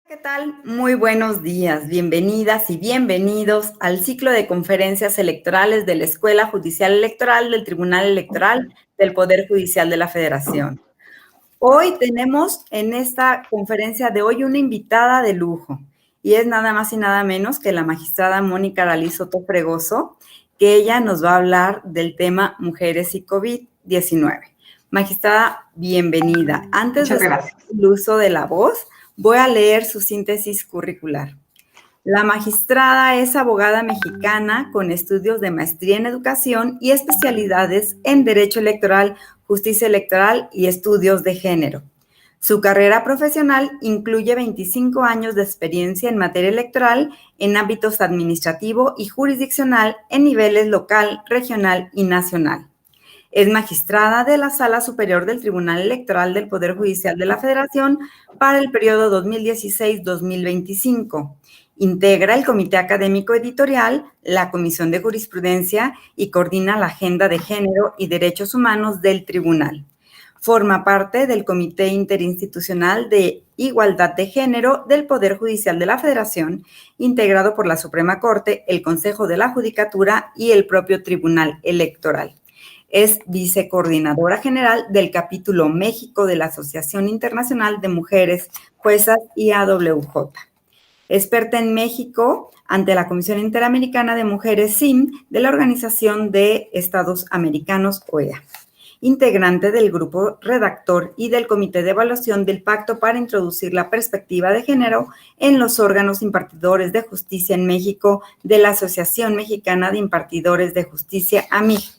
¿Qué tal? Muy buenos días, bienvenidas y bienvenidos al ciclo de conferencias electorales de la Escuela Judicial Electoral del Tribunal Electoral del Poder Judicial de la Federación. Hoy tenemos en esta conferencia de hoy una invitada de lujo y es nada más y nada menos que la magistrada Mónica Aralí Soto Fregoso, que ella nos va a hablar del tema mujeres y COVID-19. Magistrada, bienvenida. Antes de hacer el uso de la voz, voy a leer su síntesis curricular. La magistrada es abogada mexicana con estudios de maestría en educación y especialidades en derecho electoral, justicia electoral y estudios de género. Su carrera profesional incluye 25 años de experiencia en materia electoral en ámbitos administrativo y jurisdiccional en niveles local, regional y nacional. Es magistrada de la Sala Superior del Tribunal Electoral del Poder Judicial de la Federación para el periodo 2016-2025. Integra el Comité Académico Editorial, la Comisión de Jurisprudencia y coordina la Agenda de Género y Derechos Humanos del Tribunal. Forma parte del Comité Interinstitucional de Igualdad de Género del Poder Judicial de la Federación, integrado por la Suprema Corte, el Consejo de la Judicatura y el propio Tribunal Electoral. Es vicecoordinadora general del capítulo México de la Asociación Internacional de Mujeres Juezas IAWJ. Experta en México ante la Comisión Interamericana de Mujeres SIM de la Organización de Estados Americanos, OEA. Integrante del grupo redactor y del comité de evaluación del Pacto para introducir la perspectiva de género en los órganos impartidores de justicia en México de la Asociación Mexicana de Impartidores de Justicia, AMIJ.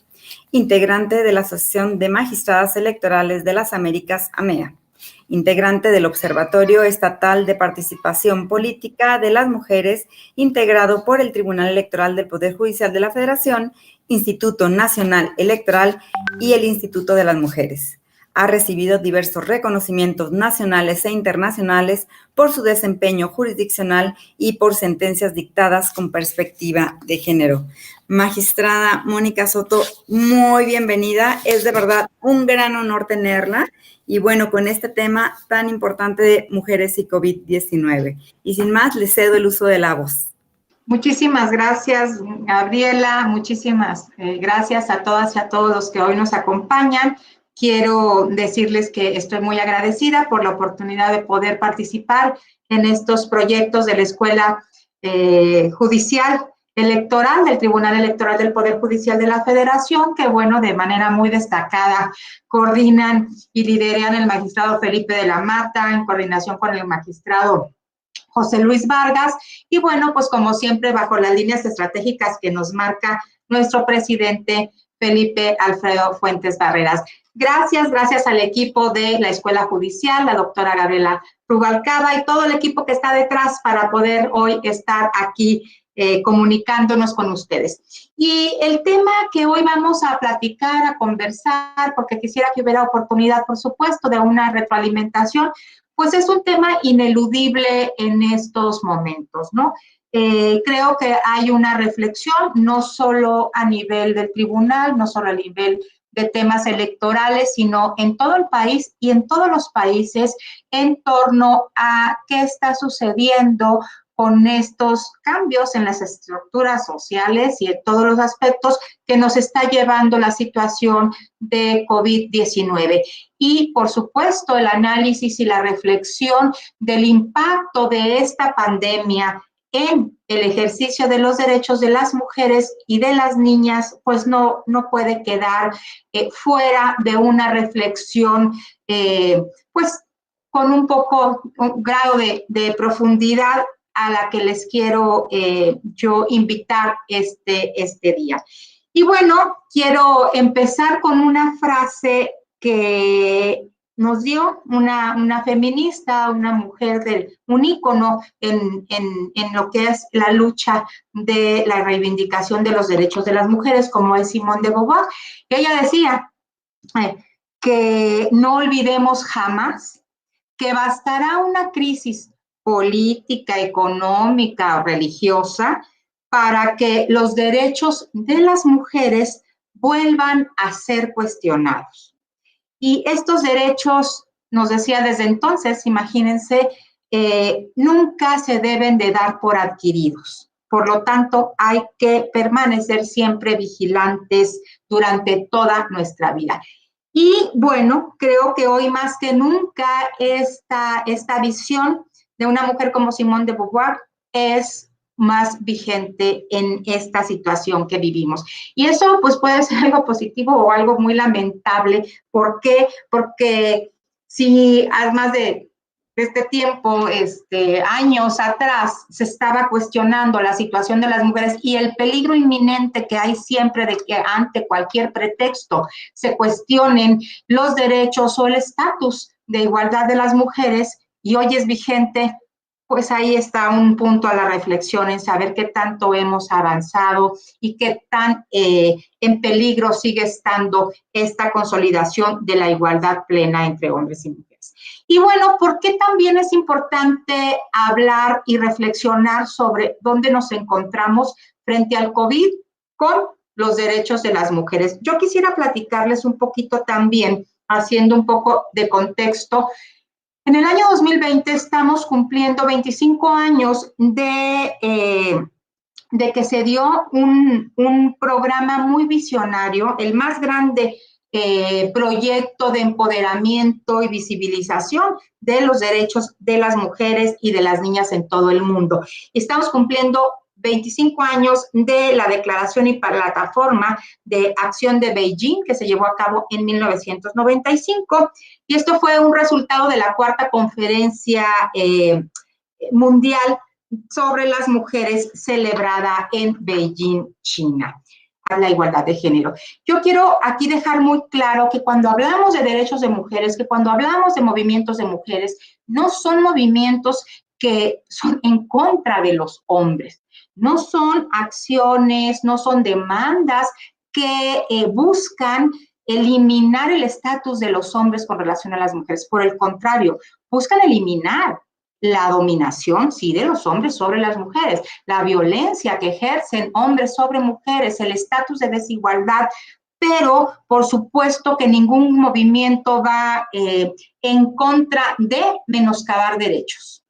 Integrante de la Asociación de Magistradas Electorales de las Américas, AMEA. Integrante del Observatorio Estatal de Participación Política de las Mujeres, integrado por el Tribunal Electoral del Poder Judicial de la Federación, Instituto Nacional Electoral y el Instituto de las Mujeres. Ha recibido diversos reconocimientos nacionales e internacionales por su desempeño jurisdiccional y por sentencias dictadas con perspectiva de género. Magistrada Mónica Soto, muy bienvenida. Es de verdad un gran honor tenerla. Y bueno, con este tema tan importante de mujeres y COVID-19. Y sin más, le cedo el uso de la voz. Muchísimas gracias, Gabriela. Muchísimas gracias a todas y a todos los que hoy nos acompañan. Quiero decirles que estoy muy agradecida por la oportunidad de poder participar en estos proyectos de la Escuela Judicial Electoral del Tribunal Electoral del Poder Judicial de la Federación, que bueno, de manera muy destacada coordinan y lideran el magistrado Felipe de la Mata en coordinación con el magistrado José Luis Vargas, y bueno, pues como siempre, bajo las líneas estratégicas que nos marca nuestro presidente Felipe Alfredo Fuentes Barreras. Gracias al equipo de la Escuela Judicial, la doctora Gabriela Rubalcaba y todo el equipo que está detrás para poder hoy estar aquí comunicándonos con ustedes. Y el tema que hoy vamos a platicar, a conversar, porque quisiera que hubiera oportunidad, por supuesto, de una retroalimentación, pues es un tema ineludible en estos momentos, ¿no? Creo que hay una reflexión, no solo a nivel del tribunal, no solo a nivel de temas electorales, sino en todo el país y en todos los países en torno a qué está sucediendo con estos cambios en las estructuras sociales y en todos los aspectos que nos está llevando la situación de COVID-19. Y, por supuesto, el análisis y la reflexión del impacto de esta pandemia en el ejercicio de los derechos de las mujeres y de las niñas, pues no puede quedar fuera de una reflexión, pues con un grado de profundidad a la que les quiero yo invitar este día. Y bueno, quiero empezar con una frase que nos dio una feminista, una mujer, un ícono en lo que es la lucha de la reivindicación de los derechos de las mujeres, como es Simone de Beauvoir. Ella decía que no olvidemos jamás que bastará una crisis política, económica o religiosa para que los derechos de las mujeres vuelvan a ser cuestionados. Y estos derechos, nos decía desde entonces, imagínense, nunca se deben de dar por adquiridos. Por lo tanto, hay que permanecer siempre vigilantes durante toda nuestra vida. Y bueno, creo que hoy más que nunca esta visión de una mujer como Simone de Beauvoir es más vigente en esta situación que vivimos. Y eso pues puede ser algo positivo o algo muy lamentable. ¿Por qué? Porque si además de este tiempo, años atrás, se estaba cuestionando la situación de las mujeres y el peligro inminente que hay siempre de que ante cualquier pretexto se cuestionen los derechos o el estatus de igualdad de las mujeres, y hoy es vigente, pues ahí está un punto a la reflexión en saber qué tanto hemos avanzado y qué tan en peligro sigue estando esta consolidación de la igualdad plena entre hombres y mujeres. Y bueno, ¿por qué también es importante hablar y reflexionar sobre dónde nos encontramos frente al COVID con los derechos de las mujeres? Yo quisiera platicarles un poquito también, haciendo un poco de contexto. En el año 2020 estamos cumpliendo 25 años de que se dio un programa muy visionario, el más grande proyecto de empoderamiento y visibilización de los derechos de las mujeres y de las niñas en todo el mundo. Estamos cumpliendo 25 años de la Declaración y Plataforma de Acción de Beijing, que se llevó a cabo en 1995, y esto fue un resultado de la cuarta conferencia mundial sobre las mujeres celebrada en Beijing, China, a la igualdad de género. Yo quiero aquí dejar muy claro que cuando hablamos de derechos de mujeres, que cuando hablamos de movimientos de mujeres, no son movimientos que son en contra de los hombres, no son acciones, no son demandas que buscan eliminar el estatus de los hombres con relación a las mujeres. Por el contrario, buscan eliminar la dominación, sí, de los hombres sobre las mujeres, la violencia que ejercen hombres sobre mujeres, el estatus de desigualdad, pero por supuesto que ningún movimiento va en contra de menoscabar derechos.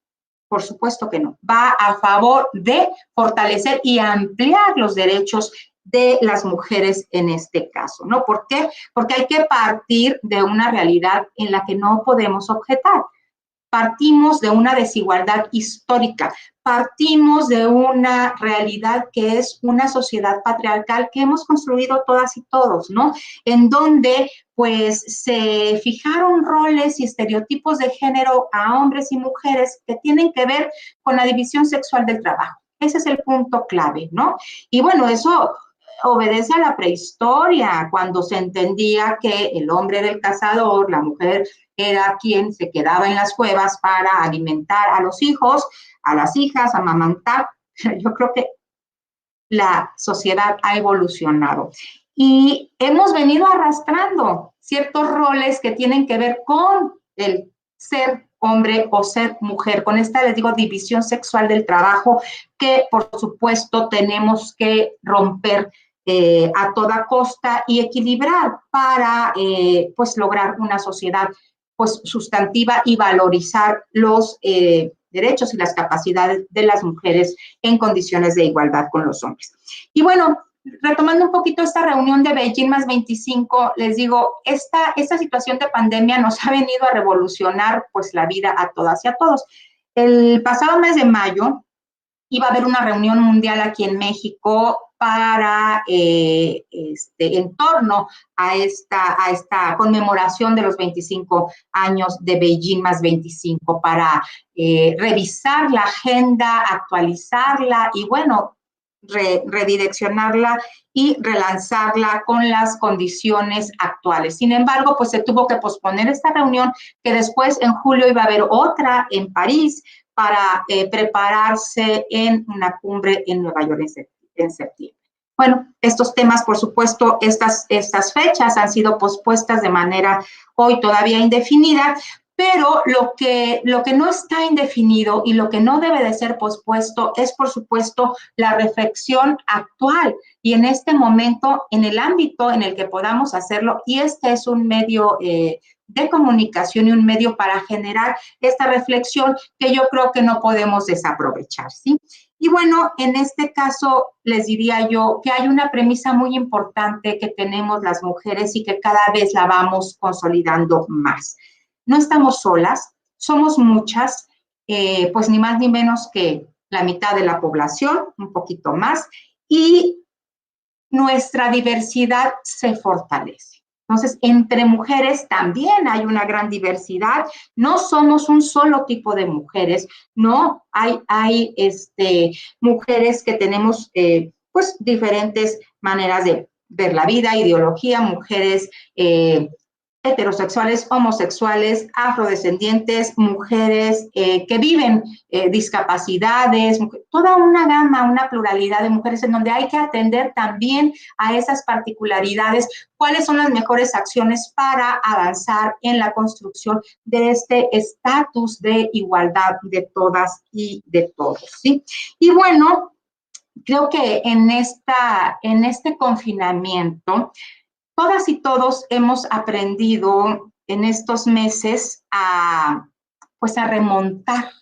Por supuesto que no. Va a favor de fortalecer y ampliar los derechos de las mujeres en este caso, ¿no? ¿Por qué? Porque hay que partir de una realidad en la que no podemos objetar. Partimos de una desigualdad histórica, partimos de una realidad que es una sociedad patriarcal que hemos construido todas y todos, ¿no? En donde, pues, se fijaron roles y estereotipos de género a hombres y mujeres que tienen que ver con la división sexual del trabajo. Ese es el punto clave, ¿no? Y bueno, eso obedece a la prehistoria, cuando se entendía que el hombre era el cazador, la mujer era quien se quedaba en las cuevas para alimentar a los hijos, a las hijas, amamantar. Yo creo que la sociedad ha evolucionado y hemos venido arrastrando ciertos roles que tienen que ver con el ser hombre o ser mujer, con esta, les digo, división sexual del trabajo que, por supuesto, tenemos que romper a toda costa y equilibrar para, pues, lograr una sociedad pues sustantiva y valorizar los derechos y las capacidades de las mujeres en condiciones de igualdad con los hombres. Y bueno, retomando un poquito esta reunión de Beijing más 25, les digo, esta situación de pandemia nos ha venido a revolucionar pues la vida a todas y a todos. El pasado mes de mayo iba a haber una reunión mundial aquí en México para, en torno a esta conmemoración de los 25 años de Beijing más 25, para revisar la agenda, actualizarla y, bueno, redireccionarla y relanzarla con las condiciones actuales. Sin embargo, pues se tuvo que posponer esta reunión, que después en julio iba a haber otra en París, para prepararse en una cumbre en Nueva York en septiembre. Bueno, estos temas, por supuesto, estas fechas han sido pospuestas de manera hoy todavía indefinida, pero lo que no está indefinido y lo que no debe de ser pospuesto es, por supuesto, la reflexión actual y en este momento, en el ámbito en el que podamos hacerlo, y este es un medio de comunicación y un medio para generar esta reflexión que yo creo que no podemos desaprovechar, ¿sí? Y bueno, en este caso les diría yo que hay una premisa muy importante que tenemos las mujeres y que cada vez la vamos consolidando más. No estamos solas, somos muchas, pues ni más ni menos que la mitad de la población, un poquito más, y nuestra diversidad se fortalece. Entonces, entre mujeres también hay una gran diversidad. No somos un solo tipo de mujeres, no hay mujeres que tenemos pues diferentes maneras de ver la vida, ideología, mujeres heterosexuales, homosexuales, afrodescendientes, mujeres que viven discapacidades, toda una gama, una pluralidad de mujeres en donde hay que atender también a esas particularidades, cuáles son las mejores acciones para avanzar en la construcción de este estatus de igualdad de todas y de todos, ¿sí? Y bueno, creo que en este confinamiento, todas y todos hemos aprendido en estos meses pues a remontar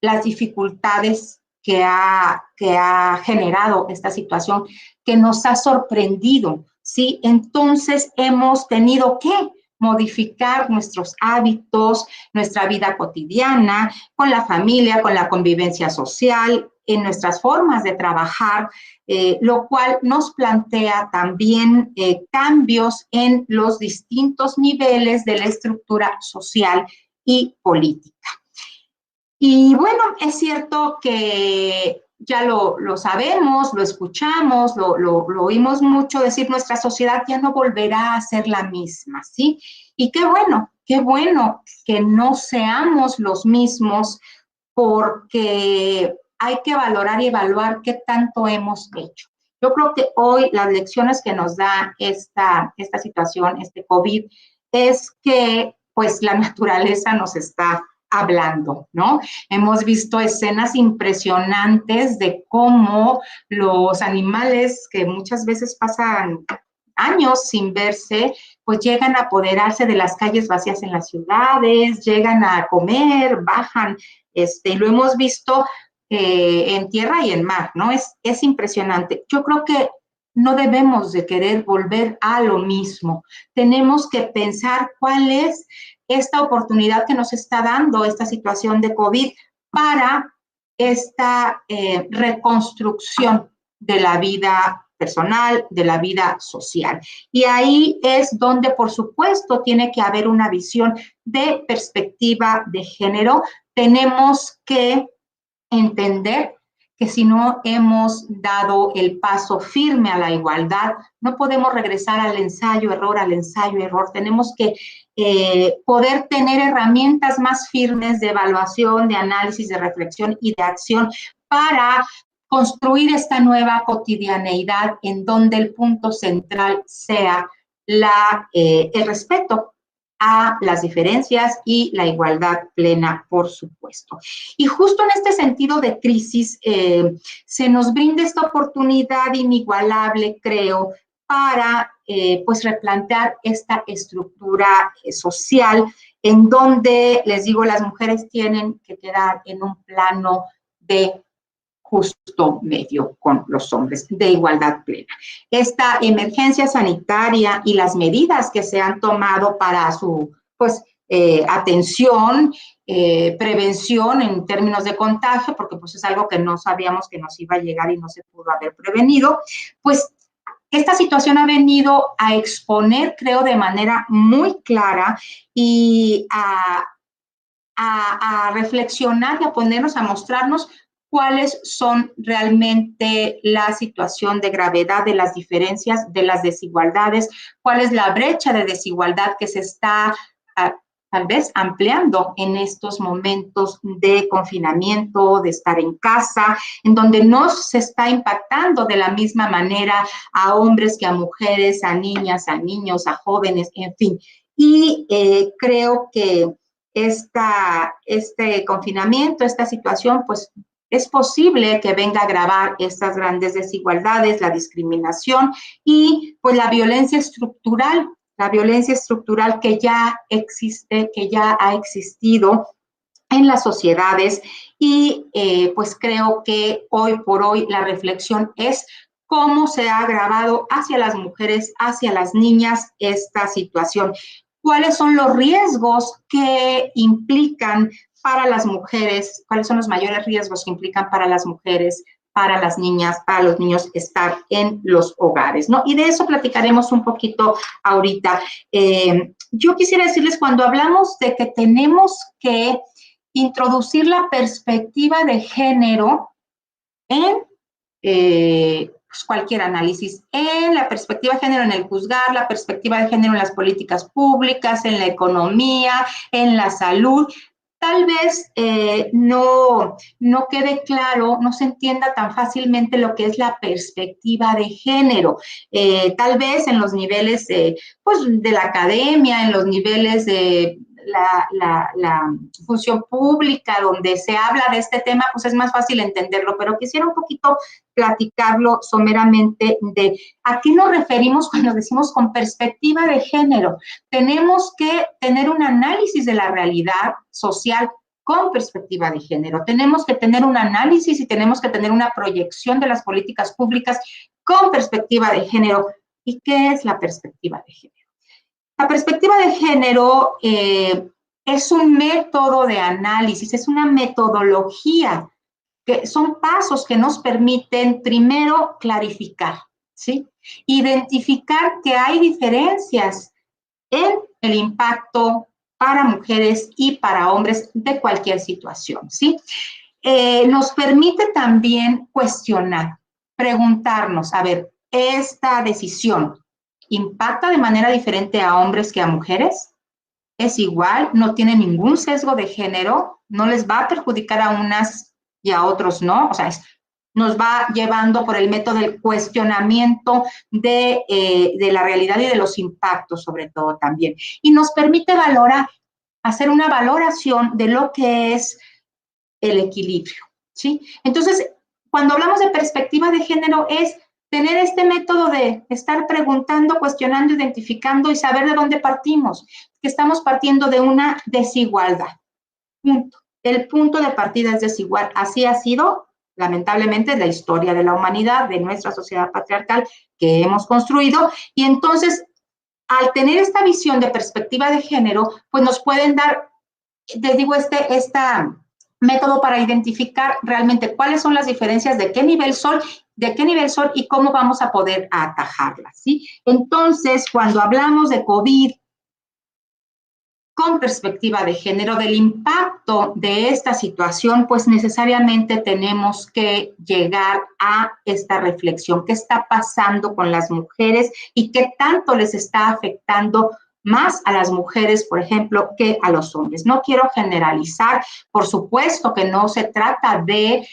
las dificultades que ha generado esta situación, que nos ha sorprendido, ¿sí? Entonces hemos tenido que modificar nuestros hábitos, nuestra vida cotidiana, con la familia, con la convivencia social, en nuestras formas de trabajar, lo cual nos plantea también cambios en los distintos niveles de la estructura social y política. Y bueno, es cierto que ya lo sabemos, lo escuchamos, lo oímos mucho decir, nuestra sociedad ya no volverá a ser la misma, ¿sí? Y qué bueno que no seamos los mismos, porque hay que valorar y evaluar qué tanto hemos hecho. Yo creo que hoy las lecciones que nos da esta situación, este COVID, es que pues la naturaleza nos está hablando, ¿no? Hemos visto escenas impresionantes de cómo los animales que muchas veces pasan años sin verse, pues llegan a apoderarse de las calles vacías en las ciudades, llegan a comer, bajan, y lo hemos visto en tierra y en mar, ¿no? Es impresionante. Yo creo que no debemos de querer volver a lo mismo. Tenemos que pensar cuál es esta oportunidad que nos está dando esta situación de COVID para esta reconstrucción de la vida personal, de la vida social. Y ahí es donde, por supuesto, tiene que haber una visión de perspectiva de género. Tenemos que entender que si no hemos dado el paso firme a la igualdad, no podemos regresar al ensayo-error, Tenemos que poder tener herramientas más firmes de evaluación, de análisis, de reflexión y de acción para construir esta nueva cotidianeidad en donde el punto central sea el respeto a las diferencias y la igualdad plena, por supuesto. Y justo en este sentido de crisis, se nos brinda esta oportunidad inigualable, creo, para pues replantear esta estructura social en donde, les digo, las mujeres tienen que quedar en un plano de justo medio con los hombres, de igualdad plena. Esta emergencia sanitaria y las medidas que se han tomado para su pues, atención, prevención en términos de contagio, porque pues es algo que no sabíamos que nos iba a llegar y no se pudo haber prevenido, pues esta situación ha venido a exponer, creo, de manera muy clara y a reflexionar y a ponernos, a mostrarnos cuáles son realmente la situación de gravedad de las diferencias, de las desigualdades, cuál es la brecha de desigualdad que se está tal vez ampliando en estos momentos de confinamiento, de estar en casa, en donde no se está impactando de la misma manera a hombres que a mujeres, a niñas, a niños, a jóvenes, en fin. Y creo que este confinamiento, esta situación, pues es posible que venga a agravar estas grandes desigualdades, la discriminación y pues la violencia estructural la violencia estructural que ya existe, que ya ha existido en las sociedades y pues creo que hoy por hoy la reflexión es cómo se ha agravado hacia las mujeres, hacia las niñas esta situación. ¿Cuáles son los riesgos que implican para las mujeres? ¿Cuáles son los mayores riesgos que implican para las mujeres, para las niñas, para los niños estar en los hogares, ¿no? Y de eso platicaremos un poquito ahorita. Yo quisiera decirles, cuando hablamos de que tenemos que introducir la perspectiva de género en pues cualquier análisis, en la perspectiva de género en el juzgar, la perspectiva de género en las políticas públicas, en la economía, en la salud. Tal vez no quede claro, no se entienda tan fácilmente lo que es la perspectiva de género. Tal vez en los niveles pues, de la academia, en los niveles de la función pública, donde se habla de este tema, pues es más fácil entenderlo, pero quisiera un poquito platicarlo someramente de a qué nos referimos cuando decimos con perspectiva de género. Tenemos que tener un análisis de la realidad social con perspectiva de género. Tenemos que tener un análisis y tenemos que tener una proyección de las políticas públicas con perspectiva de género. ¿Y qué es la perspectiva de género? La perspectiva de género es un método de análisis, es una metodología, que son pasos que nos permiten primero clarificar, ¿sí? Identificar que hay diferencias en el impacto para mujeres y para hombres de cualquier situación, ¿sí? Nos permite también cuestionar, preguntarnos, a ver, esta decisión ¿impacta de manera diferente a hombres que a mujeres? ¿Es igual? ¿No tiene ningún sesgo de género? ¿No les va a perjudicar a unas y a otros no? O sea, nos va llevando por el método del cuestionamiento de la realidad y de los impactos, sobre todo también. Y nos permite valorar, hacer una valoración de lo que es el equilibrio, ¿sí? Entonces, cuando hablamos de perspectiva de género es tener este método de estar preguntando, cuestionando, identificando y saber de dónde partimos, que estamos partiendo de una desigualdad, punto. El punto de partida es desigual. Así ha sido, lamentablemente, la historia de la humanidad, de nuestra sociedad patriarcal que hemos construido, y entonces, al tener esta visión de perspectiva de género, pues nos pueden dar, les digo, esta método para identificar realmente cuáles son las diferencias, de qué nivel son y cómo vamos a poder atajarlas, ¿sí? Entonces, cuando hablamos de COVID con perspectiva de género, del impacto de esta situación, pues necesariamente tenemos que llegar a esta reflexión. ¿Qué está pasando con las mujeres y qué tanto les está afectando más a las mujeres, por ejemplo, que a los hombres? No quiero generalizar, por supuesto que no se trata de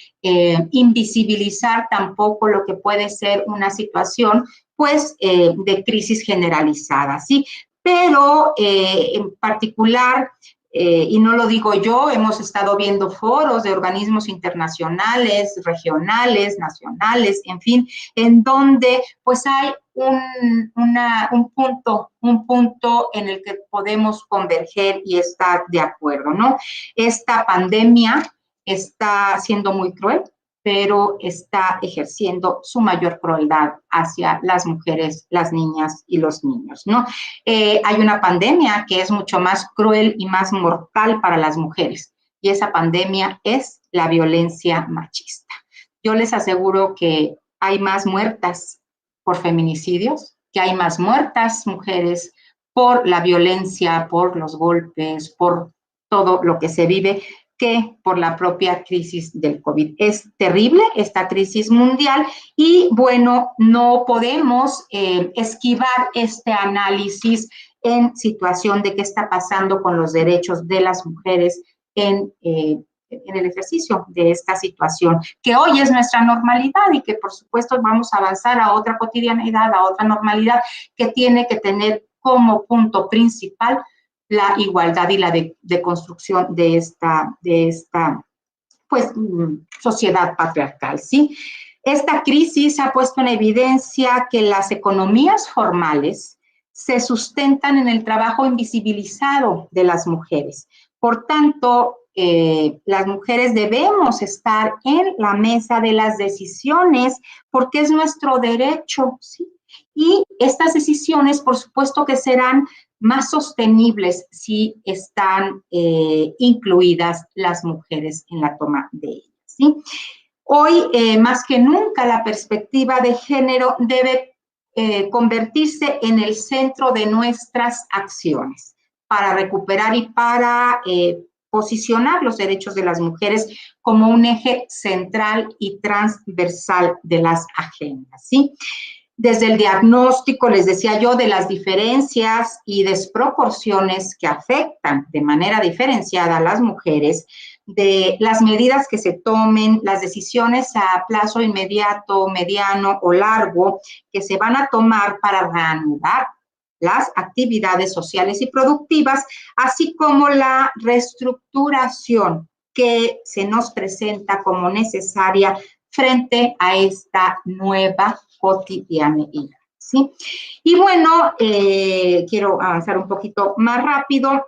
invisibilizar tampoco lo que puede ser una situación, pues, de crisis generalizada, ¿sí? Pero en particular, y no lo digo yo, hemos estado viendo foros de organismos internacionales, regionales, nacionales, en fin, en donde pues hay un punto en el que podemos converger y estar de acuerdo, ¿no? Esta pandemia está siendo muy cruel, pero está ejerciendo su mayor crueldad hacia las mujeres, las niñas y los niños, ¿no? Hay una pandemia que es mucho más cruel y más mortal para las mujeres, y esa pandemia es la violencia machista. Yo les aseguro que hay más muertas por feminicidios, que hay más muertas mujeres por la violencia, por los golpes, por todo lo que se vive, que por la propia crisis del COVID. Es terrible esta crisis mundial y, bueno, no podemos esquivar este análisis en situación de qué está pasando con los derechos de las mujeres en el ejercicio de esta situación, que hoy es nuestra normalidad y que, por supuesto, vamos a avanzar a otra cotidianidad, a otra normalidad que tiene que tener como punto principal la igualdad y la deconstrucción de esta pues, sociedad patriarcal, ¿sí? Esta crisis ha puesto en evidencia que las economías formales se sustentan en el trabajo invisibilizado de las mujeres. Por tanto, las mujeres debemos estar en la mesa de las decisiones porque es nuestro derecho, ¿sí? Y estas decisiones, por supuesto que serán más sostenibles si están incluidas las mujeres en la toma de ellas, ¿sí? Hoy, más que nunca, la perspectiva de género debe convertirse en el centro de nuestras acciones para recuperar y para posicionar los derechos de las mujeres como un eje central y transversal de las agendas, ¿sí? Desde el diagnóstico, les decía yo, de las diferencias y desproporciones que afectan de manera diferenciada a las mujeres, de las medidas que se tomen, las decisiones a plazo inmediato, mediano o largo que se van a tomar para reanudar las actividades sociales y productivas, así como la reestructuración que se nos presenta como necesaria frente a esta nueva cotidianidad, ¿sí? Y bueno, quiero avanzar un poquito más rápido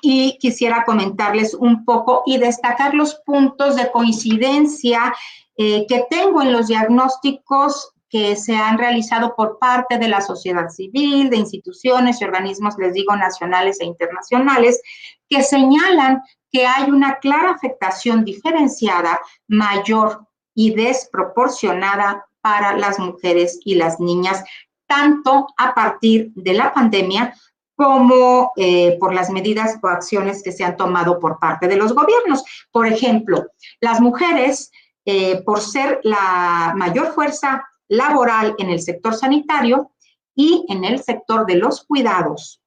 y quisiera comentarles un poco y destacar los puntos de coincidencia que tengo en los diagnósticos que se han realizado por parte de la sociedad civil, de instituciones y organismos, les digo, nacionales e internacionales, que señalan que hay una clara afectación diferenciada, mayor y desproporcionada para las mujeres y las niñas, tanto a partir de la pandemia como por las medidas o acciones que se han tomado por parte de los gobiernos. Por ejemplo, las mujeres, por ser la mayor fuerza laboral en el sector sanitario y en el sector de los cuidados,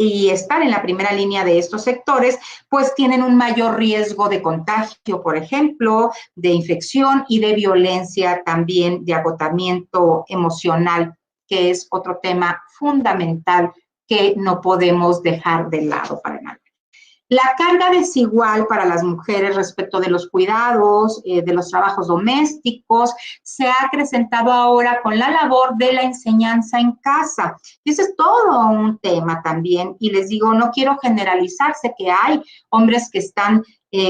y estar en la primera línea de estos sectores, pues tienen un mayor riesgo de contagio, por ejemplo, de infección y de violencia también, de agotamiento emocional, que es otro tema fundamental que no podemos dejar de lado para nada. La carga desigual para las mujeres respecto de los cuidados, de los trabajos domésticos, se ha acrecentado ahora con la labor de la enseñanza en casa. Y ese es todo un tema también. Y les digo, no quiero generalizar, sé que hay hombres que están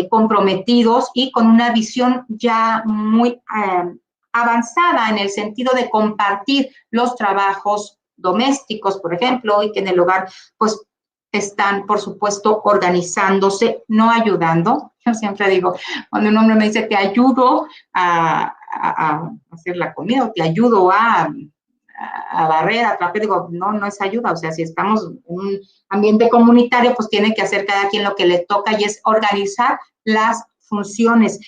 comprometidos y con una visión ya muy avanzada en el sentido de compartir los trabajos domésticos, por ejemplo, y que en el hogar, pues, están, por supuesto, organizándose, no ayudando. Yo siempre digo, cuando un hombre me dice, te ayudo a hacer la comida, o te ayudo a barrer, a trapear, digo, no, no es ayuda. O sea, si estamos en un ambiente comunitario, pues tiene que hacer cada quien lo que le toca y es organizar las funciones.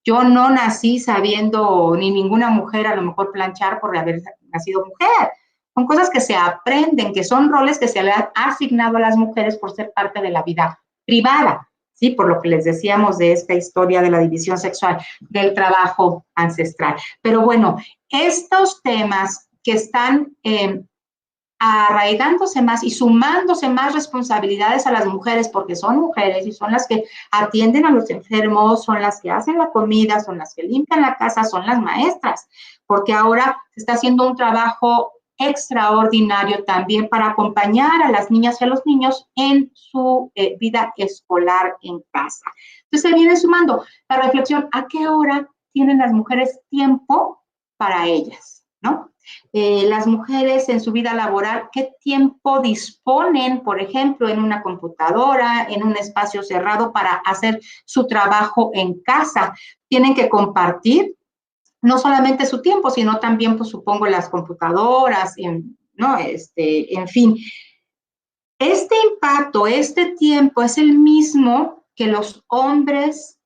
Yo no nací sabiendo, ni ninguna mujer, a lo mejor planchar por haber nacido mujer. Son cosas que se aprenden, que son roles que se le han asignado a las mujeres por ser parte de la vida privada, ¿sí? Por lo que les decíamos de esta historia de la división sexual, del trabajo ancestral. Pero bueno, estos temas que están arraigándose más y sumándose más responsabilidades a las mujeres, porque son mujeres y son las que atienden a los enfermos, son las que hacen la comida, son las que limpian la casa, son las maestras, porque ahora se está haciendo un trabajo extraordinario también para acompañar a las niñas y a los niños en su vida escolar en casa. Entonces se viene sumando la reflexión, ¿a qué hora tienen las mujeres tiempo para ellas, ¿no? Las mujeres en su vida laboral, ¿qué tiempo disponen, por ejemplo, en una computadora, en un espacio cerrado para hacer su trabajo en casa? Tienen que compartir no solamente su tiempo, sino también, pues supongo, las computadoras, ¿no? En fin. Este impacto, este tiempo es el mismo que los hombres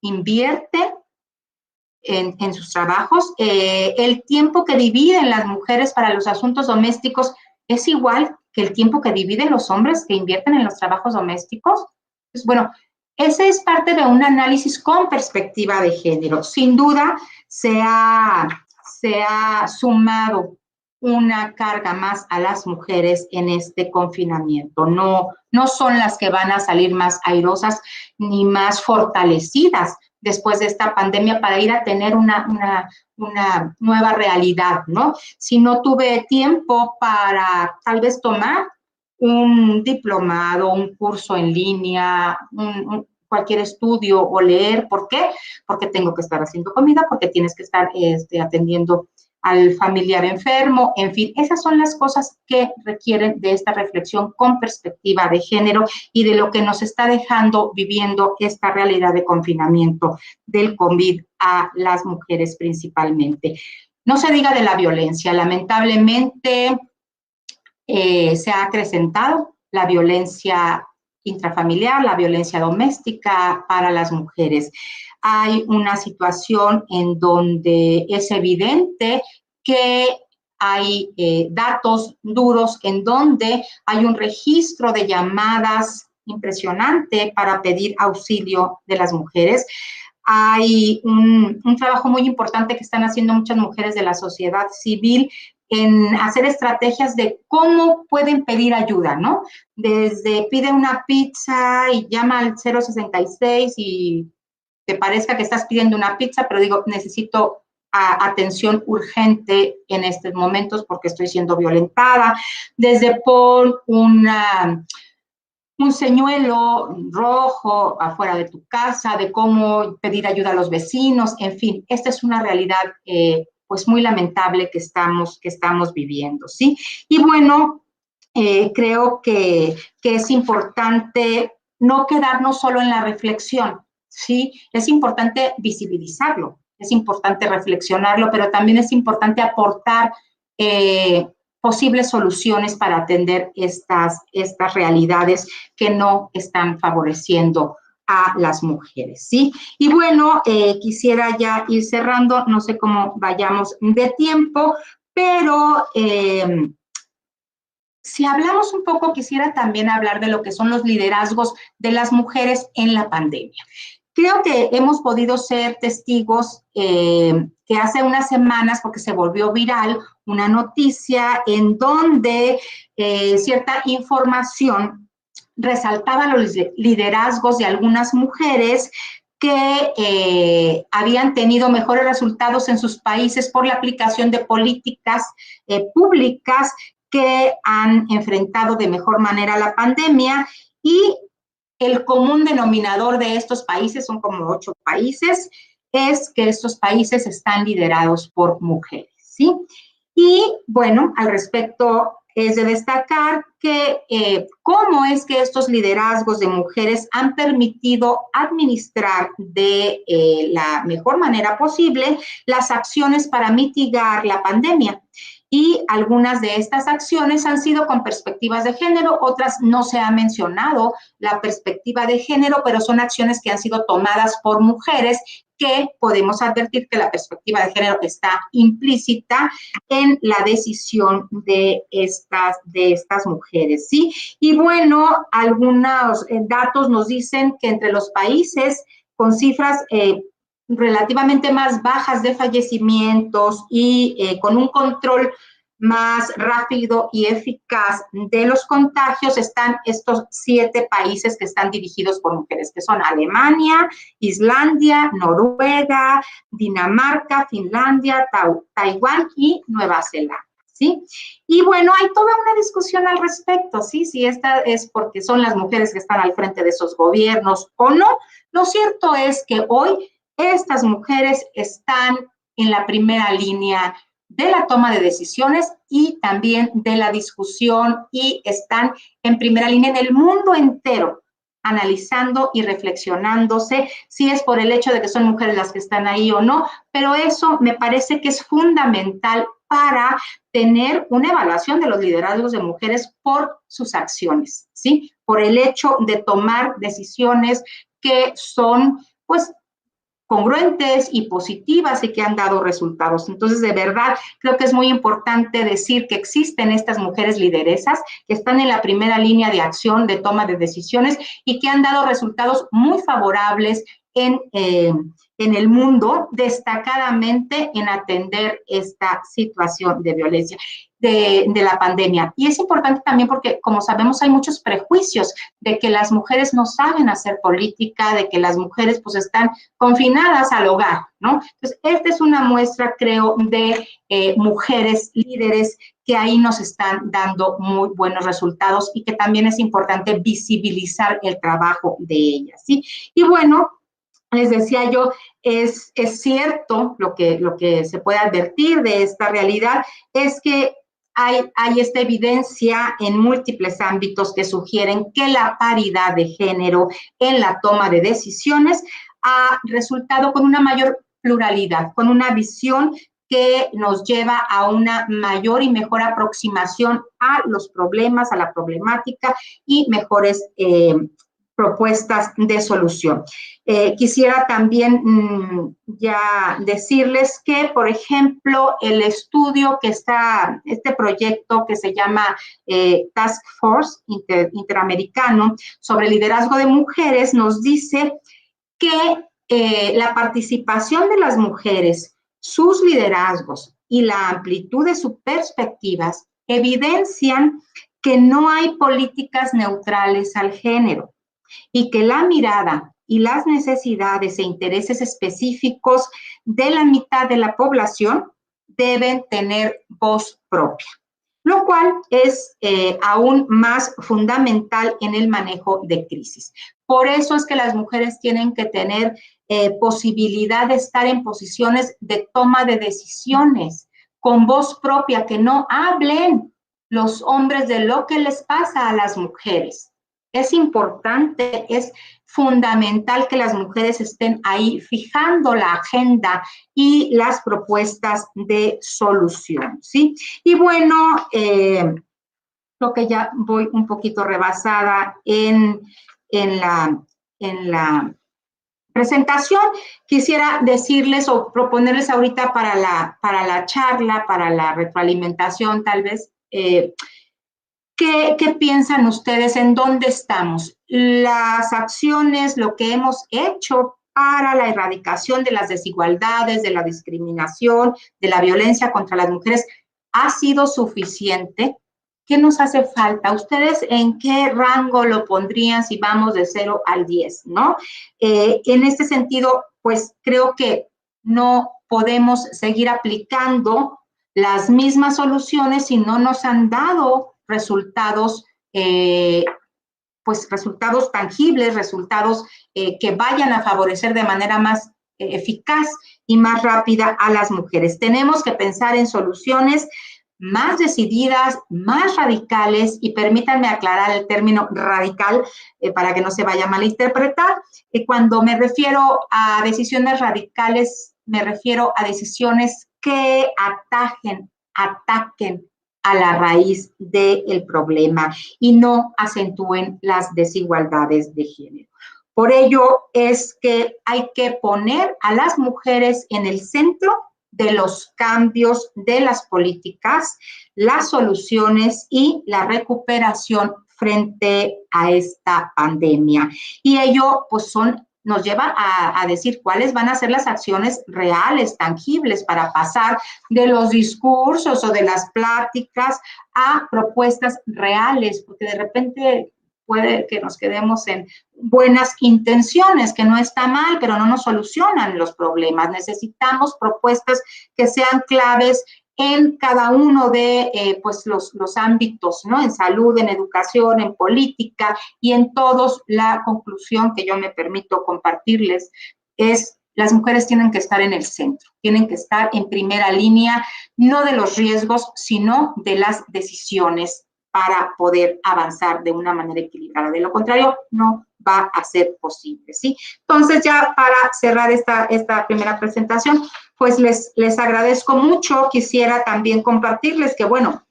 invierten en sus trabajos. El tiempo que dividen las mujeres para los asuntos domésticos es igual que el tiempo que dividen los hombres que invierten en los trabajos domésticos. Pues bueno, ese es parte de un análisis con perspectiva de género. Sin duda, se ha sumado una carga más a las mujeres en este confinamiento. No son las que van a salir más airosas ni más fortalecidas, después de esta pandemia para ir a tener una nueva realidad, ¿no? Si no tuve tiempo para tal vez tomar un diplomado, un curso en línea, cualquier estudio o leer. ¿Por qué? Porque tengo que estar haciendo comida, porque tienes que estar atendiendo al familiar enfermo, en fin, esas son las cosas que requieren de esta reflexión con perspectiva de género y de lo que nos está dejando viviendo esta realidad de confinamiento del COVID a las mujeres principalmente. No se diga de la violencia, lamentablemente se ha acrecentado la violencia intrafamiliar, la violencia doméstica para las mujeres. Hay una situación en donde es evidente que hay datos duros en donde hay un registro de llamadas impresionante para pedir auxilio de las mujeres. Hay un trabajo muy importante que están haciendo muchas mujeres de la sociedad civil en hacer estrategias de cómo pueden pedir ayuda, ¿no? Desde pide una pizza y llama al 066 y te parezca que estás pidiendo una pizza, pero digo, necesito atención urgente en estos momentos porque estoy siendo violentada. Desde pon un señuelo rojo afuera de tu casa, de cómo pedir ayuda a los vecinos, en fin, esta es una realidad pues muy lamentable que estamos viviendo, ¿sí? Y bueno, creo que es importante no quedarnos solo en la reflexión, ¿sí? Es importante visibilizarlo, es importante reflexionarlo, pero también es importante aportar posibles soluciones para atender estas realidades que no están favoreciendo a las mujeres, ¿sí? Y bueno, quisiera ya ir cerrando, no sé cómo vayamos de tiempo, pero si hablamos un poco, quisiera también hablar de lo que son los liderazgos de las mujeres en la pandemia. Creo que hemos podido ser testigos que hace unas semanas, porque se volvió viral, una noticia en donde cierta información resaltaba los liderazgos de algunas mujeres que habían tenido mejores resultados en sus países por la aplicación de políticas públicas que han enfrentado de mejor manera la pandemia, y el común denominador de estos países, son como 8 países, es que estos países están liderados por mujeres, ¿sí? Y bueno, al respecto es de destacar que cómo es que estos liderazgos de mujeres han permitido administrar de la mejor manera posible las acciones para mitigar la pandemia. Y algunas de estas acciones han sido con perspectivas de género, otras no se ha mencionado la perspectiva de género, pero son acciones que han sido tomadas por mujeres, que podemos advertir que la perspectiva de género está implícita en la decisión de estas mujeres, ¿sí? Y bueno, algunos datos nos dicen que entre los países con cifras relativamente más bajas de fallecimientos y con un control más rápido y eficaz de los contagios están estos 7 países que están dirigidos por mujeres, que son Alemania, Islandia, Noruega, Dinamarca, Finlandia, Taiwán y Nueva Zelanda, ¿sí? Y bueno, hay toda una discusión al respecto, ¿sí? Si esta es porque son las mujeres que están al frente de esos gobiernos o no. Lo cierto es que hoy estas mujeres están en la primera línea de la toma de decisiones y también de la discusión, y están en primera línea en el mundo entero, analizando y reflexionándose si es por el hecho de que son mujeres las que están ahí o no, pero eso me parece que es fundamental para tener una evaluación de los liderazgos de mujeres por sus acciones, ¿sí? Por el hecho de tomar decisiones que son, pues, congruentes y positivas y que han dado resultados. Entonces, de verdad, creo que es muy importante decir que existen estas mujeres lideresas que están en la primera línea de acción, de toma de decisiones, y que han dado resultados muy favorables en el mundo, destacadamente en atender esta situación de violencia. de la pandemia. Y es importante también porque, como sabemos, hay muchos prejuicios de que las mujeres no saben hacer política, de que las mujeres pues están confinadas al hogar, ¿no? Entonces, esta es una muestra, creo, de mujeres líderes que ahí nos están dando muy buenos resultados y que también es importante visibilizar el trabajo de ellas, ¿sí? Y bueno, les decía yo, es cierto lo que se puede advertir de esta realidad, es que hay esta evidencia en múltiples ámbitos que sugieren que la paridad de género en la toma de decisiones ha resultado con una mayor pluralidad, con una visión que nos lleva a una mayor y mejor aproximación a los problemas, a la problemática y mejores propuestas de solución. Quisiera también ya decirles que, por ejemplo, el estudio que está, este proyecto que se llama Task Force Interamericano sobre liderazgo de mujeres nos dice que la participación de las mujeres, sus liderazgos y la amplitud de sus perspectivas evidencian que no hay políticas neutrales al género y que la mirada y las necesidades e intereses específicos de la mitad de la población deben tener voz propia, lo cual es aún más fundamental en el manejo de crisis. Por eso es que las mujeres tienen que tener posibilidad de estar en posiciones de toma de decisiones, con voz propia, que no hablen los hombres de lo que les pasa a las mujeres. Es importante, es fundamental que las mujeres estén ahí fijando la agenda y las propuestas de solución, ¿sí? Y bueno, creo que ya voy un poquito rebasada en la presentación. Quisiera decirles o proponerles ahorita para la charla, para la retroalimentación tal vez, ¿qué piensan ustedes? ¿En dónde estamos? Las acciones, lo que hemos hecho para la erradicación de las desigualdades, de la discriminación, de la violencia contra las mujeres, ¿ha sido suficiente? ¿Qué nos hace falta? ¿Ustedes en qué rango lo pondrían si vamos de 0 al 10, ¿no? En este sentido, pues creo que no podemos seguir aplicando las mismas soluciones si no nos han dado resultados, pues resultados tangibles, resultados que vayan a favorecer de manera más eficaz y más rápida a las mujeres. Tenemos que pensar en soluciones más decididas, más radicales, y permítanme aclarar el término radical para que no se vaya a malinterpretar. Cuando me refiero a decisiones radicales, me refiero a decisiones que ataquen a la raíz del problema y no acentúen las desigualdades de género. Por ello es que hay que poner a las mujeres en el centro de los cambios de las políticas, las soluciones y la recuperación frente a esta pandemia. Y ello, pues, nos lleva a decir cuáles van a ser las acciones reales, tangibles, para pasar de los discursos o de las pláticas a propuestas reales, porque de repente puede que nos quedemos en buenas intenciones, que no está mal, pero no nos solucionan los problemas. Necesitamos propuestas que sean claves en cada uno de pues los ámbitos, ¿no? En salud, en educación, en política y en todos. La conclusión que yo me permito compartirles es: las mujeres tienen que estar en el centro, tienen que estar en primera línea, no de los riesgos, sino de las decisiones para poder avanzar de una manera equilibrada. De lo contrario, no va a ser posible, ¿sí? Entonces, ya para cerrar esta primera presentación, pues les agradezco mucho. Quisiera también compartirles que, bueno,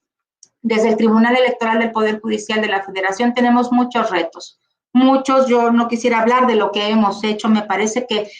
desde el Tribunal Electoral del Poder Judicial de la Federación tenemos muchos retos. Muchos, yo no quisiera hablar de lo que hemos hecho, me parece que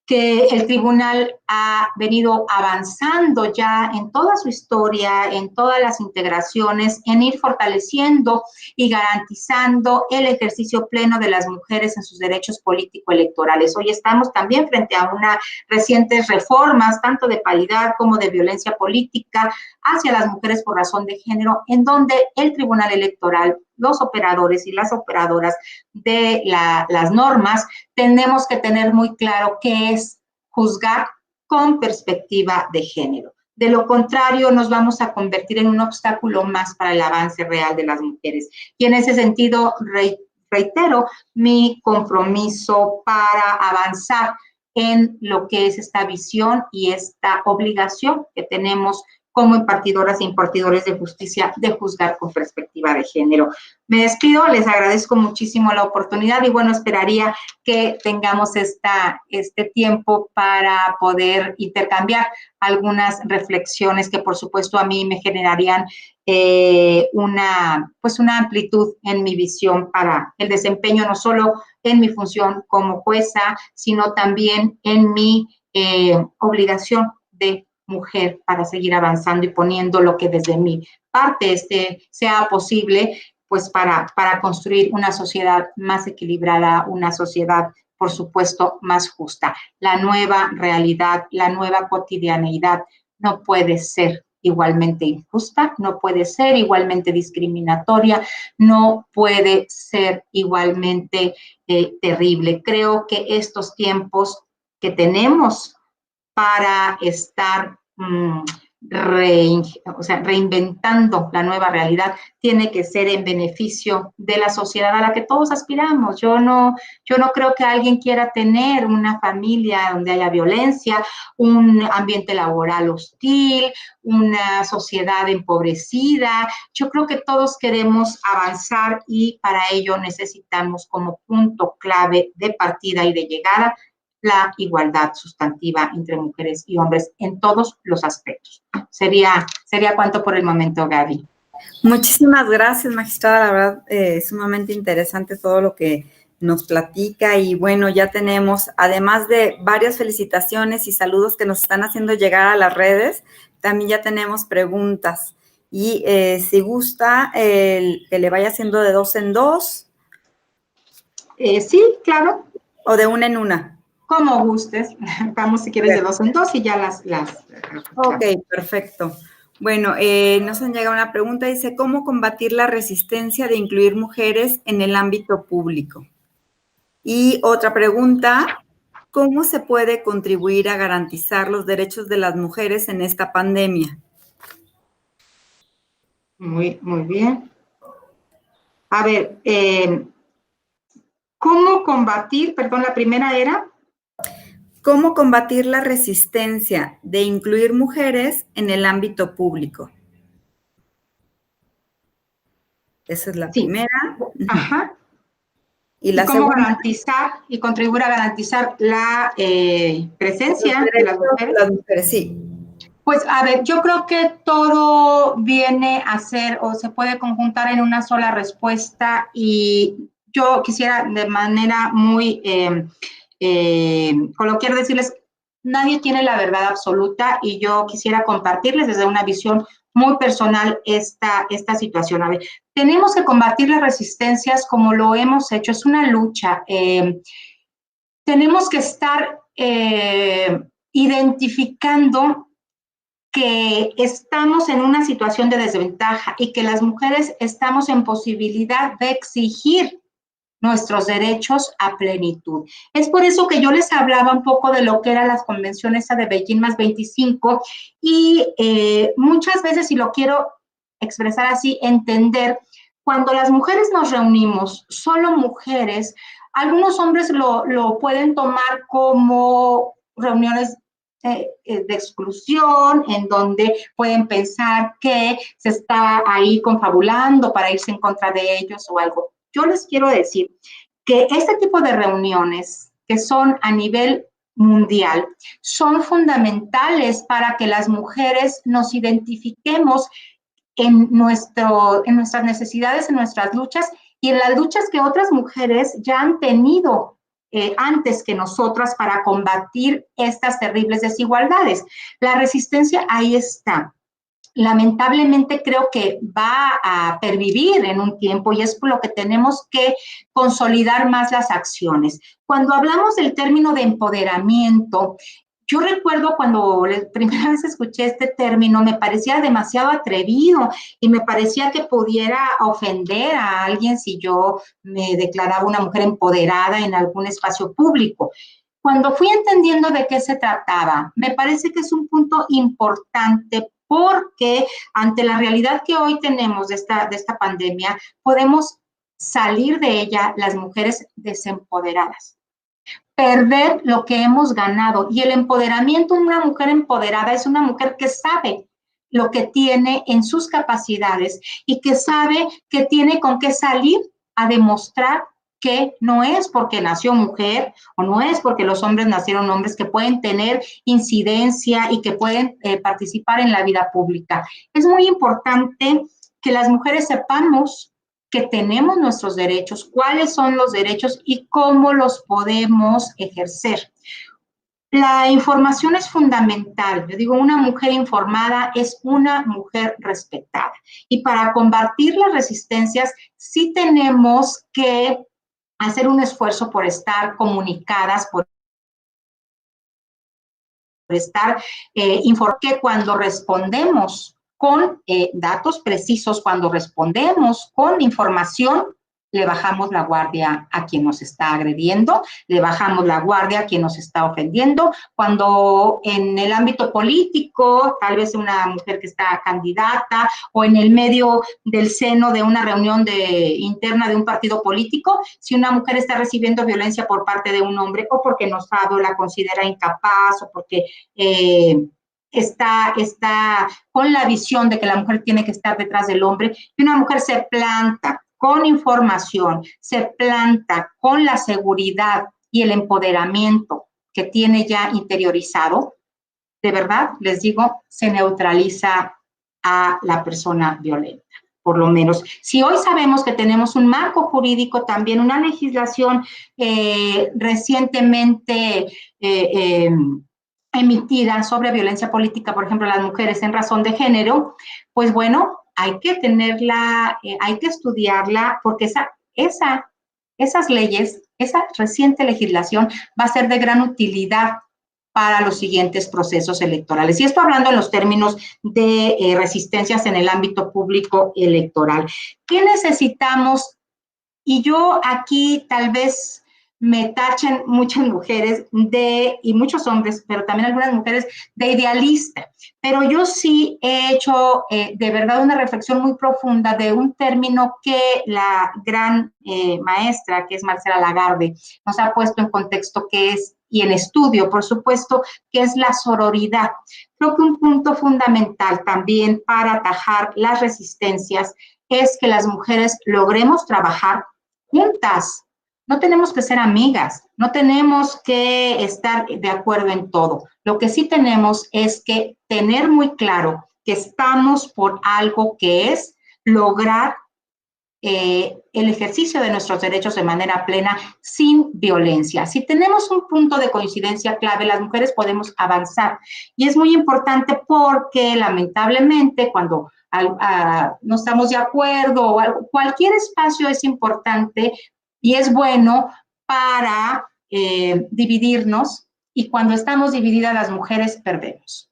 que el tribunal ha venido avanzando ya en toda su historia, en todas las integraciones, en ir fortaleciendo y garantizando el ejercicio pleno de las mujeres en sus derechos político-electorales. Hoy estamos también frente a unas recientes reformas, tanto de paridad como de violencia política hacia las mujeres por razón de género, en donde el Tribunal Electoral, los operadores y las operadoras de las normas, tenemos que tener muy claro qué es juzgar con perspectiva de género. De lo contrario, nos vamos a convertir en un obstáculo más para el avance real de las mujeres. Y en ese sentido, reitero mi compromiso para avanzar en lo que es esta visión y esta obligación que tenemos como impartidoras e impartidores de justicia de juzgar con perspectiva de género. Me despido, les agradezco muchísimo la oportunidad y bueno, esperaría que tengamos este tiempo para poder intercambiar algunas reflexiones que por supuesto a mí me generarían una amplitud en mi visión para el desempeño, no solo en mi función como jueza, sino también en mi obligación de mujer para seguir avanzando y poniendo lo que desde mi parte sea posible, pues para construir una sociedad más equilibrada, una sociedad, por supuesto, más justa. La nueva realidad, la nueva cotidianeidad no puede ser igualmente injusta, no puede ser igualmente discriminatoria, no puede ser igualmente terrible. Creo que estos tiempos que tenemos para estar reinventando la nueva realidad, tiene que ser en beneficio de la sociedad a la que todos aspiramos. Yo no creo que alguien quiera tener una familia donde haya violencia, un ambiente laboral hostil, una sociedad empobrecida. Yo creo que todos queremos avanzar y para ello necesitamos como punto clave de partida y de llegada la igualdad sustantiva entre mujeres y hombres en todos los aspectos. Sería cuanto por el momento, Gaby. Muchísimas gracias, magistrada. La verdad, sumamente interesante todo lo que nos platica. Y bueno, ya tenemos, además de varias felicitaciones y saludos que nos están haciendo llegar a las redes, también ya tenemos preguntas. Y si gusta, que le vaya haciendo de 2 en 2. Sí, claro. ¿O de 1 en 1? Como gustes. Vamos, si quieres, de 2 en 2 y ya las. Ok, perfecto. Bueno, nos han llegado una pregunta, dice, ¿cómo combatir la resistencia de incluir mujeres en el ámbito público? Y otra pregunta, ¿cómo se puede contribuir a garantizar los derechos de las mujeres en esta pandemia? Muy bien. A ver, ¿cómo combatir? Perdón, la primera era. ¿Cómo combatir la resistencia de incluir mujeres en el ámbito público? Esa es la primera. Ajá. Y la cómo segunda, garantizar y contribuir a garantizar la presencia de las mujeres. Las mujeres, sí. Pues, a ver, yo creo que todo viene a ser o se puede conjuntar en una sola respuesta y yo quisiera de manera muy coloquial decirles, nadie tiene la verdad absoluta y yo quisiera compartirles desde una visión muy personal esta situación. A ver, tenemos que combatir las resistencias como lo hemos hecho, es una lucha. Tenemos que estar identificando que estamos en una situación de desventaja y que las mujeres estamos en posibilidad de exigir nuestros derechos a plenitud. Es por eso que yo les hablaba un poco de lo que eran las convenciones de Beijing más 25 y muchas veces, y lo quiero expresar así, entender, cuando las mujeres nos reunimos, solo mujeres, algunos hombres lo pueden tomar como reuniones de exclusión, en donde pueden pensar que se está ahí confabulando para irse en contra de ellos o algo. Yo les quiero decir que este tipo de reuniones que son a nivel mundial son fundamentales para que las mujeres nos identifiquemos en nuestras necesidades, en nuestras luchas y en las luchas que otras mujeres ya han tenido antes que nosotras para combatir estas terribles desigualdades. La resistencia ahí está. Lamentablemente creo que va a pervivir en un tiempo y es por lo que tenemos que consolidar más las acciones. Cuando hablamos del término de empoderamiento, yo recuerdo cuando la primera vez escuché este término, me parecía demasiado atrevido y me parecía que pudiera ofender a alguien si yo me declaraba una mujer empoderada en algún espacio público. Cuando fui entendiendo de qué se trataba, me parece que es un punto importante porque ante la realidad que hoy tenemos de esta pandemia, podemos salir de ella las mujeres desempoderadas, perder lo que hemos ganado. Y el empoderamiento de una mujer empoderada es una mujer que sabe lo que tiene en sus capacidades y que sabe que tiene con qué salir a demostrar que no es porque nació mujer o no es porque los hombres nacieron hombres, que pueden tener incidencia y que pueden participar en la vida pública. Es muy importante que las mujeres sepamos que tenemos nuestros derechos, cuáles son los derechos y cómo los podemos ejercer. La información es fundamental. Yo digo, una mujer informada es una mujer respetada. Y para combatir las resistencias, sí tenemos que hacer un esfuerzo por estar comunicadas, por estar informadas, que cuando respondemos con datos precisos, cuando respondemos con información, le bajamos la guardia a quien nos está agrediendo, le bajamos la guardia a quien nos está ofendiendo. Cuando en el ámbito político, tal vez una mujer que está candidata o en el medio del seno de una reunión interna de un partido político, si una mujer está recibiendo violencia por parte de un hombre o porque Nosado la considera incapaz o porque está con la visión de que la mujer tiene que estar detrás del hombre, y una mujer se planta con información, se planta con la seguridad y el empoderamiento que tiene ya interiorizado, de verdad, les digo, se neutraliza a la persona violenta. Por lo menos, si hoy sabemos que tenemos un marco jurídico, también una legislación recientemente emitida sobre violencia política, por ejemplo, las mujeres en razón de género, pues bueno, hay que tenerla, hay que estudiarla, porque esas leyes, esa reciente legislación va a ser de gran utilidad para los siguientes procesos electorales. Y esto hablando en los términos de resistencias en el ámbito público electoral. ¿Qué necesitamos? Y yo aquí tal vez me tachen muchas mujeres y muchos hombres, pero también algunas mujeres de idealista. Pero yo sí he hecho de verdad una reflexión muy profunda de un término que la gran maestra, que es Marcela Lagarde, nos ha puesto en contexto, que es, y en estudio, por supuesto, que es la sororidad. Creo que un punto fundamental también para atajar las resistencias es que las mujeres logremos trabajar juntas. No tenemos que ser amigas, no tenemos que estar de acuerdo en todo. Lo que sí tenemos es que tener muy claro que estamos por algo que es lograr el ejercicio de nuestros derechos de manera plena, sin violencia. Si tenemos un punto de coincidencia clave, las mujeres podemos avanzar. Y es muy importante porque, lamentablemente, cuando no estamos de acuerdo, o cualquier espacio es importante y es bueno para dividirnos, y cuando estamos divididas las mujeres perdemos.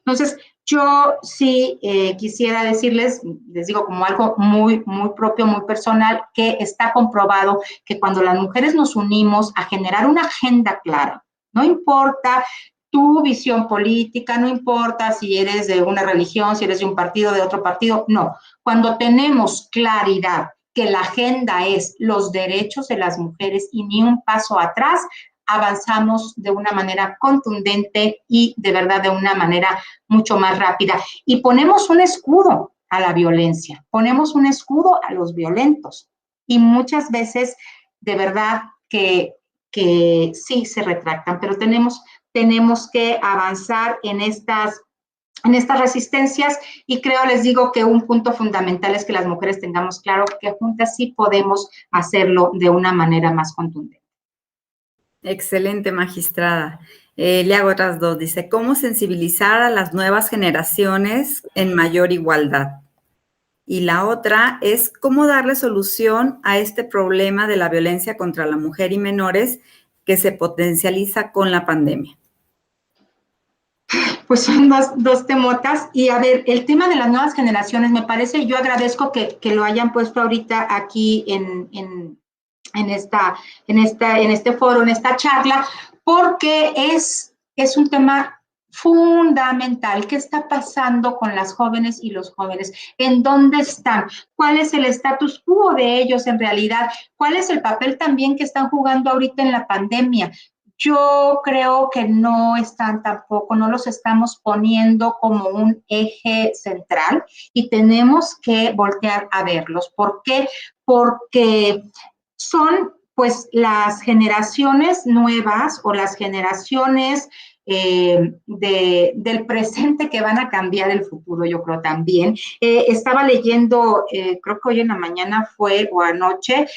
Entonces, yo sí quisiera decirles, les digo como algo muy, muy propio, muy personal, que está comprobado que cuando las mujeres nos unimos a generar una agenda clara, no importa tu visión política, no importa si eres de una religión, si eres de un partido, de otro partido, no. Cuando tenemos claridad que la agenda es los derechos de las mujeres y ni un paso atrás, avanzamos de una manera contundente y de verdad de una manera mucho más rápida. Y ponemos un escudo a la violencia, ponemos un escudo a los violentos. Y muchas veces, de verdad, que sí se retractan, pero tenemos que avanzar en estas resistencias, y creo, les digo, que un punto fundamental es que las mujeres tengamos claro que juntas sí podemos hacerlo de una manera más contundente. Excelente, magistrada. Le hago otras dos. Dice, ¿cómo sensibilizar a las nuevas generaciones en mayor igualdad? Y la otra es, ¿cómo darle solución a este problema de la violencia contra la mujer y menores que se potencializa con la pandemia? Pues son dos temotas. Y a ver, el tema de las nuevas generaciones, me parece, yo agradezco que lo hayan puesto ahorita aquí en este foro, en esta charla, porque es un tema fundamental. ¿Qué está pasando con las jóvenes y los jóvenes? ¿En dónde están? ¿Cuál es el status quo de ellos en realidad? ¿Cuál es el papel también que están jugando ahorita en la pandemia? Yo creo que no están tampoco, no los estamos poniendo como un eje central y tenemos que voltear a verlos. ¿Por qué? Porque son pues las generaciones nuevas o las generaciones del presente que van a cambiar el futuro, yo creo también. Estaba leyendo, creo que hoy en la mañana fue o anoche,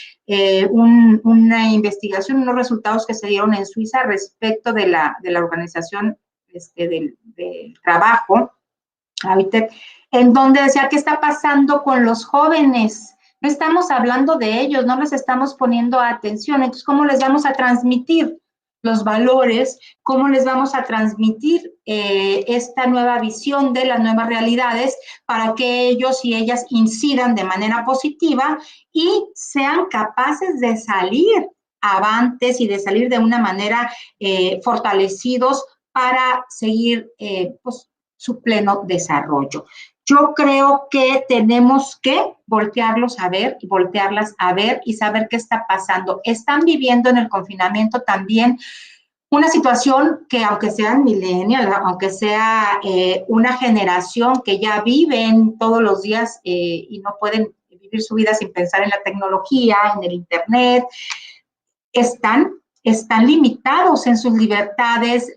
una investigación, unos resultados que se dieron en Suiza respecto de la organización del trabajo, ahorita, en donde decía qué está pasando con los jóvenes. No estamos hablando de ellos, no les estamos poniendo atención. Entonces, ¿cómo les vamos a transmitir los valores? ¿Cómo les vamos a transmitir esta nueva visión de las nuevas realidades para que ellos y ellas incidan de manera positiva y sean capaces de salir avantes y de salir de una manera fortalecidos para seguir pues, su pleno desarrollo? Yo creo que tenemos que voltearlos a ver y voltearlas a ver y saber qué está pasando. Están viviendo en el confinamiento también una situación que aunque sean millennials, aunque sea una generación que ya viven todos los días y no pueden vivir su vida sin pensar en la tecnología, en el internet, están limitados en sus libertades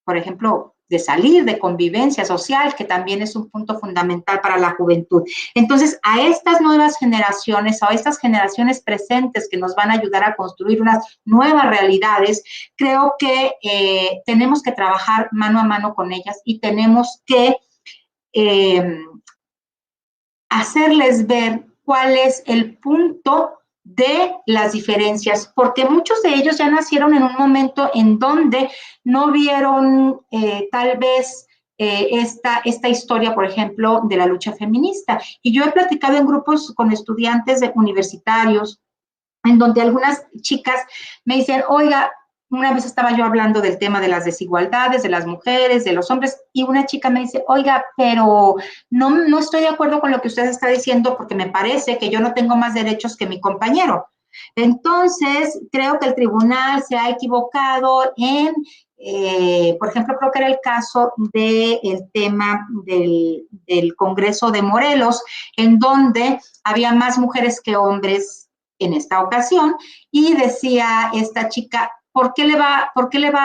por ejemplo, de salir, de convivencia social, que también es un punto fundamental para la juventud. Entonces, a estas nuevas generaciones, a estas generaciones presentes que nos van a ayudar a construir unas nuevas realidades, creo que tenemos que trabajar mano a mano con ellas y tenemos que hacerles ver cuál es el punto de las diferencias, porque muchos de ellos ya nacieron en un momento en donde no vieron tal vez esta historia, por ejemplo, de la lucha feminista. Y yo he platicado en grupos con estudiantes universitarios, en donde algunas chicas me dicen, oiga, una vez estaba yo hablando del tema de las desigualdades, de las mujeres, de los hombres, y una chica me dice, oiga, pero no estoy de acuerdo con lo que usted está diciendo porque me parece que yo no tengo más derechos que mi compañero. Entonces, creo que el tribunal se ha equivocado en, por ejemplo, creo que era el caso del tema del Congreso de Morelos, en donde había más mujeres que hombres en esta ocasión, y decía esta chica, ¿por qué le va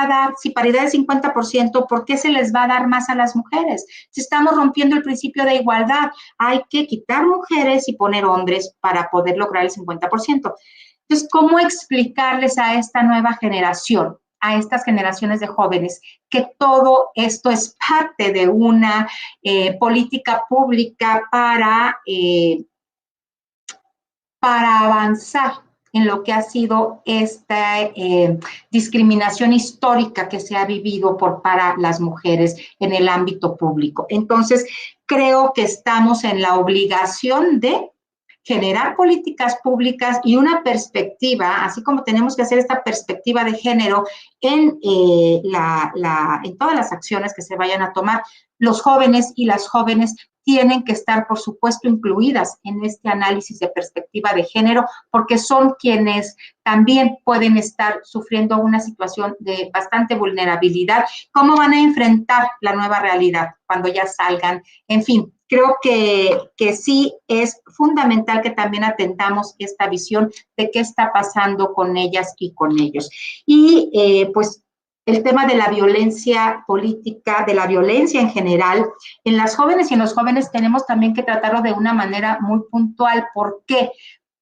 a dar, si paridad es 50%, por qué se les va a dar más a las mujeres? Si estamos rompiendo el principio de igualdad, hay que quitar mujeres y poner hombres para poder lograr el 50%. Entonces, ¿cómo explicarles a esta nueva generación, a estas generaciones de jóvenes, que todo esto es parte de una política pública para avanzar en lo que ha sido esta discriminación histórica que se ha vivido para las mujeres en el ámbito público? Entonces, creo que estamos en la obligación de generar políticas públicas y una perspectiva, así como tenemos que hacer esta perspectiva de género en todas las acciones que se vayan a tomar. Los jóvenes y las jóvenes tienen que estar, por supuesto, incluidas en este análisis de perspectiva de género, porque son quienes también pueden estar sufriendo una situación de bastante vulnerabilidad. ¿Cómo van a enfrentar la nueva realidad cuando ya salgan? En fin, creo que sí es fundamental que también atendamos esta visión de qué está pasando con ellas y con ellos. Y pues el tema de la violencia política, de la violencia en general, en las jóvenes y en los jóvenes tenemos también que tratarlo de una manera muy puntual. ¿Por qué?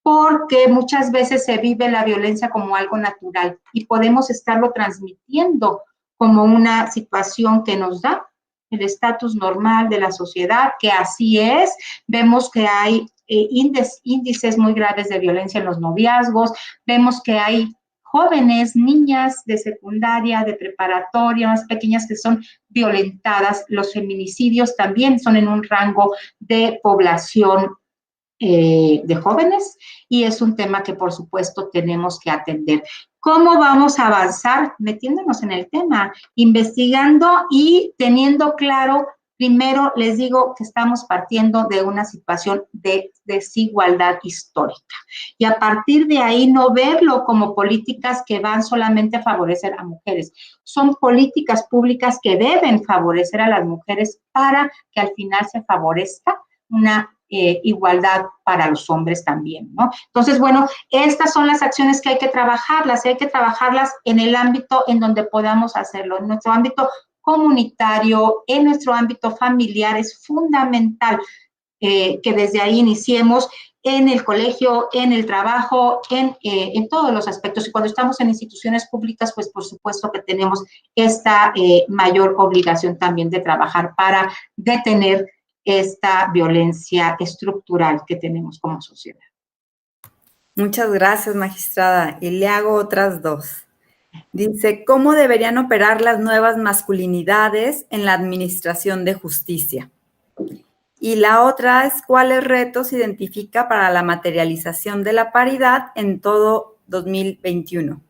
porque muchas veces se vive la violencia como algo natural y podemos estarlo transmitiendo como una situación que nos da el estatus normal de la sociedad, que así es. Vemos que hay índices muy graves de violencia en los noviazgos, vemos que hay jóvenes, niñas de secundaria, de preparatoria, más pequeñas que son violentadas. Los feminicidios también son en un rango de población de jóvenes y es un tema que por supuesto tenemos que atender. ¿Cómo vamos a avanzar? Metiéndonos en el tema, investigando y teniendo claro. Primero, les digo que estamos partiendo de una situación de desigualdad histórica y a partir de ahí no verlo como políticas que van solamente a favorecer a mujeres. Son políticas públicas que deben favorecer a las mujeres para que al final se favorezca una igualdad para los hombres también, ¿no? Entonces, bueno, estas son las acciones que hay que trabajarlas en el ámbito en donde podamos hacerlo, en nuestro ámbito comunitario, en nuestro ámbito familiar. Es fundamental que desde ahí iniciemos en el colegio, en el trabajo, en todos los aspectos. Y cuando estamos en instituciones públicas, pues por supuesto que tenemos esta mayor obligación también de trabajar para detener esta violencia estructural que tenemos como sociedad. Muchas gracias, magistrada. Y le hago otras dos. Dice, ¿cómo deberían operar las nuevas masculinidades en la administración de justicia? Y la otra es, ¿cuáles retos identifica para la materialización de la paridad en todo 2021?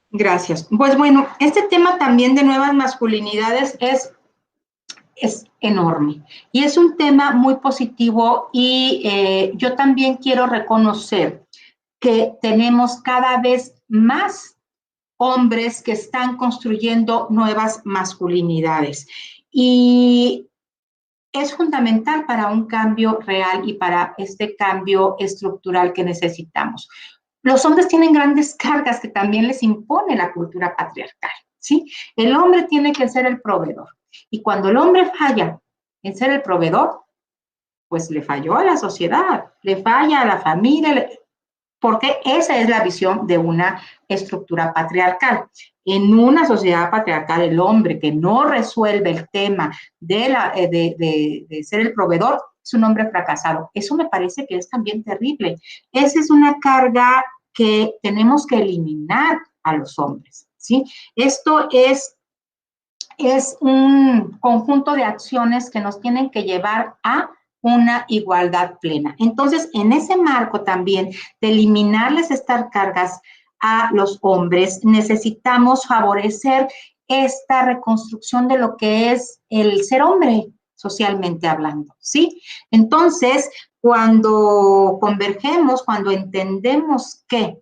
Gracias. Pues bueno, este tema también de nuevas masculinidades es enorme y es un tema muy positivo y yo también quiero reconocer que tenemos cada vez más hombres que están construyendo nuevas masculinidades y es fundamental para un cambio real y para este cambio estructural que necesitamos. Los hombres tienen grandes cargas que también les impone la cultura patriarcal, ¿sí? El hombre tiene que ser el proveedor. Y cuando el hombre falla en ser el proveedor, pues le falló a la sociedad, le falla a la familia, porque esa es la visión de una estructura patriarcal. En una sociedad patriarcal, el hombre que no resuelve el tema de ser el proveedor es un hombre fracasado. Eso me parece que es también terrible. Esa es una carga que tenemos que eliminar a los hombres, ¿sí? Esto es un conjunto de acciones que nos tienen que llevar a una igualdad plena. Entonces, en ese marco también de eliminarles estas cargas a los hombres, necesitamos favorecer esta reconstrucción de lo que es el ser hombre socialmente hablando, ¿sí? Entonces, cuando convergemos, cuando entendemos que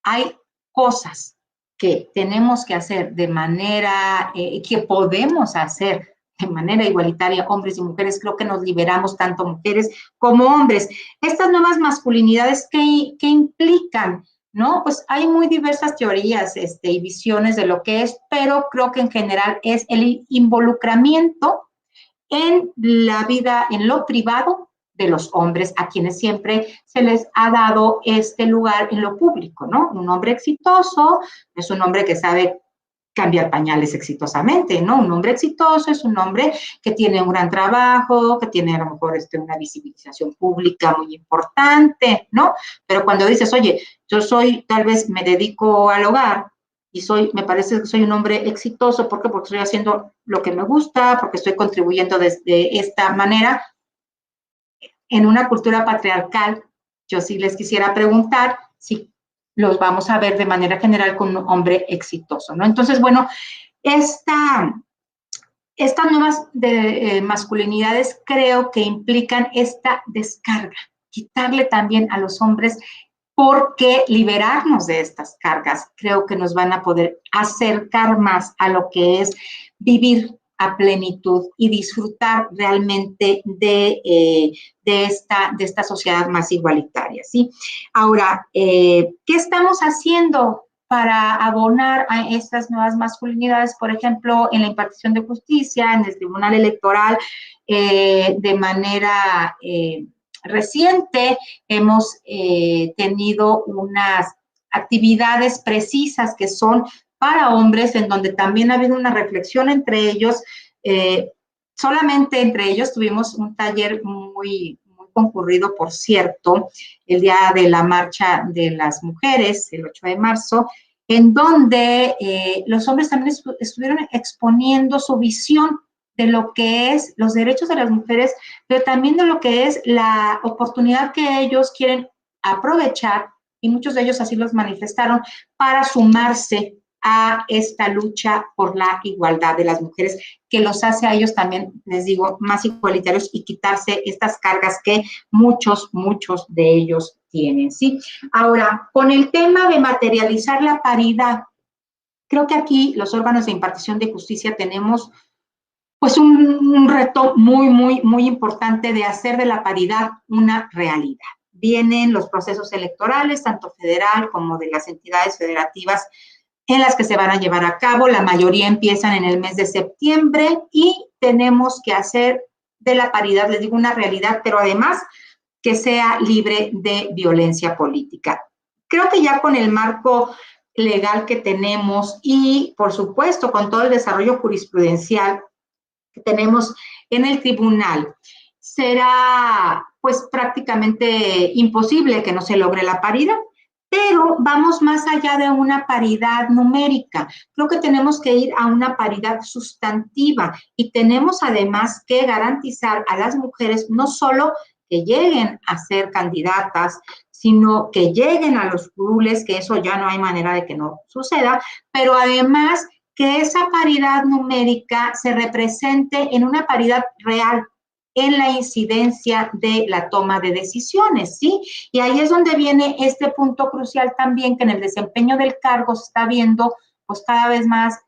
hay cosas que tenemos que hacer de manera, que podemos hacer de manera igualitaria, hombres y mujeres, creo que nos liberamos tanto mujeres como hombres. Estas nuevas masculinidades, ¿qué implican? ¿No? Pues hay muy diversas teorías y visiones de lo que es, pero creo que en general es el involucramiento en la vida, en lo privado de los hombres, a quienes siempre se les ha dado este lugar en lo público, ¿no? Un hombre exitoso es un hombre que sabe cambiar pañales exitosamente, ¿no? Un hombre exitoso es un hombre que tiene un gran trabajo, que tiene a lo mejor una visibilización pública muy importante, ¿no? Pero cuando dices, oye, yo tal vez me dedico al hogar y me parece que soy un hombre exitoso, ¿por qué? Porque estoy haciendo lo que me gusta, porque estoy contribuyendo desde esta manera. En una cultura patriarcal, yo sí les quisiera preguntar si los vamos a ver de manera general con un hombre exitoso, ¿no? Entonces, bueno, estas nuevas masculinidades creo que implican esta descarga, quitarle también a los hombres, porque liberarnos de estas cargas creo que nos van a poder acercar más a lo que es vivir a plenitud y disfrutar realmente de esta sociedad más igualitaria, ¿sí? Ahora, ¿qué estamos haciendo para abonar a estas nuevas masculinidades, por ejemplo, en la impartición de justicia, en el Tribunal Electoral, de manera reciente hemos tenido unas actividades precisas que son para hombres, en donde también ha habido una reflexión entre ellos. Solamente entre ellos tuvimos un taller muy concurrido, por cierto, el día de la Marcha de las Mujeres, el 8 de marzo, en donde los hombres también estuvieron exponiendo su visión de lo que es los derechos de las mujeres, pero también de lo que es la oportunidad que ellos quieren aprovechar, y muchos de ellos así los manifestaron, para sumarse a esta lucha por la igualdad de las mujeres, que los hace a ellos también, les digo, más igualitarios y quitarse estas cargas que muchos de ellos tienen, ¿sí? Ahora, con el tema de materializar la paridad, creo que aquí los órganos de impartición de justicia tenemos pues un reto muy importante de hacer de la paridad una realidad. Vienen los procesos electorales, tanto federal como de las entidades federativas, en las que se van a llevar a cabo. La mayoría empiezan en el mes de septiembre y tenemos que hacer de la paridad, les digo, una realidad, pero además que sea libre de violencia política. Creo que ya con el marco legal que tenemos y, por supuesto, con todo el desarrollo jurisprudencial que tenemos en el tribunal, será pues prácticamente imposible que no se logre la paridad. Pero vamos más allá de una paridad numérica. Creo que tenemos que ir a una paridad sustantiva y tenemos además que garantizar a las mujeres no solo que lleguen a ser candidatas, sino que lleguen a los curules, que eso ya no hay manera de que no suceda, pero además que esa paridad numérica se represente en una paridad real, en la incidencia de la toma de decisiones, ¿sí? Y ahí es donde viene este punto crucial también, que en el desempeño del cargo se está viendo pues cada vez más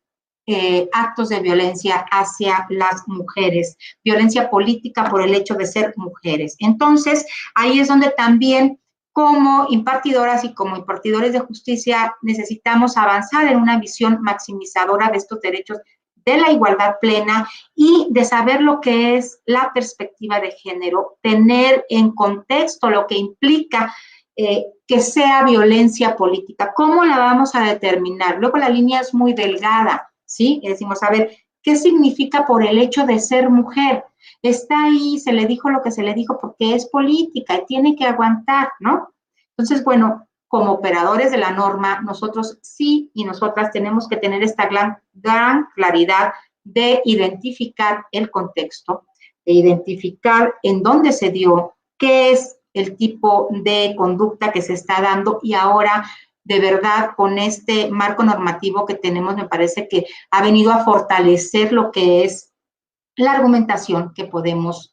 actos de violencia hacia las mujeres, violencia política por el hecho de ser mujeres. Entonces, ahí es donde también como impartidoras y como impartidores de justicia necesitamos avanzar en una visión maximizadora de estos derechos, de la igualdad plena y de saber lo que es la perspectiva de género, tener en contexto lo que implica que sea violencia política. ¿Cómo la vamos a determinar? Luego la línea es muy delgada, ¿sí? Y decimos, a ver, ¿qué significa por el hecho de ser mujer? Está ahí, se le dijo lo que se le dijo porque es política y tiene que aguantar, ¿no? Entonces, bueno, como operadores de la norma, nosotros sí y nosotras tenemos que tener esta gran claridad de identificar el contexto, de identificar en dónde se dio, qué es el tipo de conducta que se está dando y ahora, de verdad, con este marco normativo que tenemos, me parece que ha venido a fortalecer lo que es la argumentación que podemos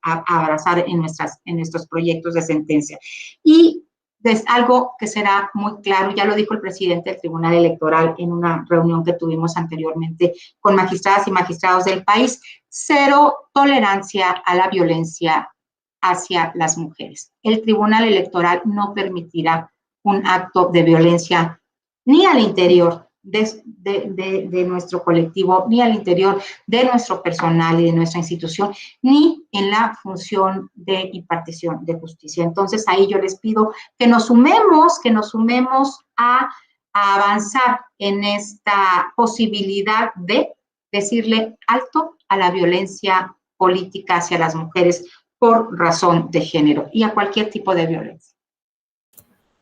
abrazar en nuestros proyectos de sentencia. Y es algo que será muy claro, ya lo dijo el presidente del Tribunal Electoral en una reunión que tuvimos anteriormente con magistradas y magistrados del país: cero tolerancia a la violencia hacia las mujeres. El Tribunal Electoral no permitirá un acto de violencia ni al interior de nuestro colectivo, ni al interior de nuestro personal y de nuestra institución, ni en la función de impartición de justicia. Entonces, ahí yo les pido que nos sumemos a avanzar en esta posibilidad de decirle alto a la violencia política hacia las mujeres por razón de género y a cualquier tipo de violencia.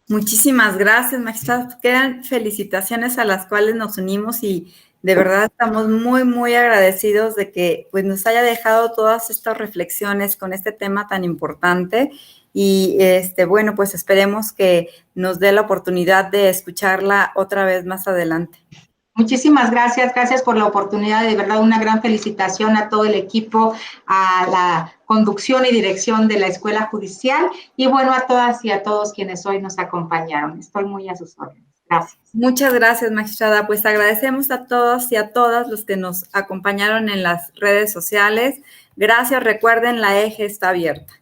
Muchísimas gracias, magistrada. Quedan felicitaciones a las cuales nos unimos y de verdad estamos muy agradecidos de que pues, nos haya dejado todas estas reflexiones con este tema tan importante y bueno, pues esperemos que nos dé la oportunidad de escucharla otra vez más adelante. Muchísimas gracias por la oportunidad, de verdad una gran felicitación a todo el equipo, a la conducción y dirección de la Escuela Judicial y bueno, a todas y a todos quienes hoy nos acompañaron. Estoy muy a sus órdenes. Gracias. Muchas gracias, magistrada. Pues agradecemos a todos y a todas los que nos acompañaron en las redes sociales. Gracias, recuerden, la eje está abierta.